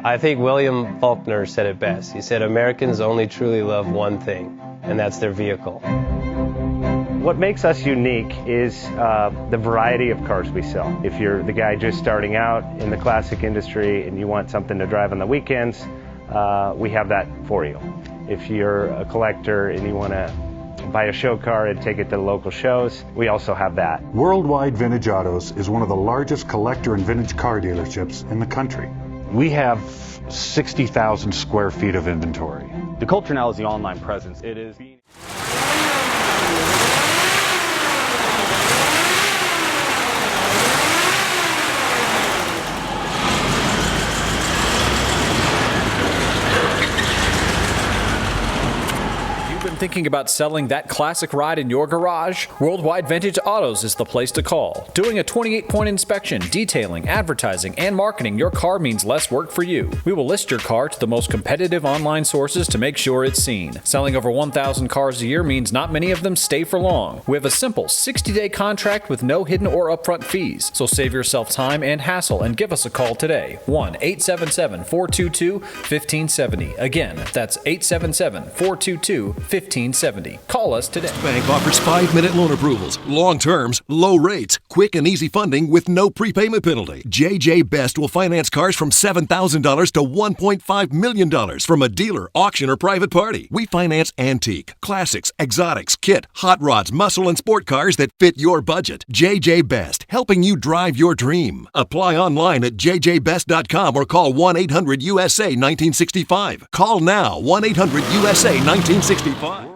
I think William Faulkner said it best. He said, Americans only truly love one thing, and that's their vehicle. What makes us unique is the variety of cars we sell. If you're the guy just starting out in the classic industry and you want something to drive on the weekends, we have that for you. If you're a collector and you want to buy a show car and take it to the local shows, we also have that. Worldwide Vintage Autos is one of the largest collector and vintage car dealerships in the country. We have 60,000 square feet of inventory. The culture now is the online presence. It is being... Thinking about selling that classic ride in your garage? Worldwide Vintage Autos is the place to call. Doing a 28-point inspection, detailing, advertising, and marketing your car means less work for you. We will list your car to the most competitive online sources to make sure it's seen. Selling over 1,000 cars a year means not many of them stay for long. We have a simple 60-day contract with no hidden or upfront fees. So save yourself time and hassle and give us a call today. 1-877-422-1570. Again, that's 877-422-1570. Call us today. Bank offers 5-minute loan approvals, long terms, low rates, quick and easy funding with no prepayment penalty. JJ Best will finance cars from $7,000 to $1.5 million from a dealer, auction, or private party. We finance antique, classics, exotics, kit, hot rods, muscle, and sport cars that fit your budget. JJ Best, helping you drive your dream. Apply online at jjbest.com or call 1-800-USA-1965. Call now, 1-800-USA-1965.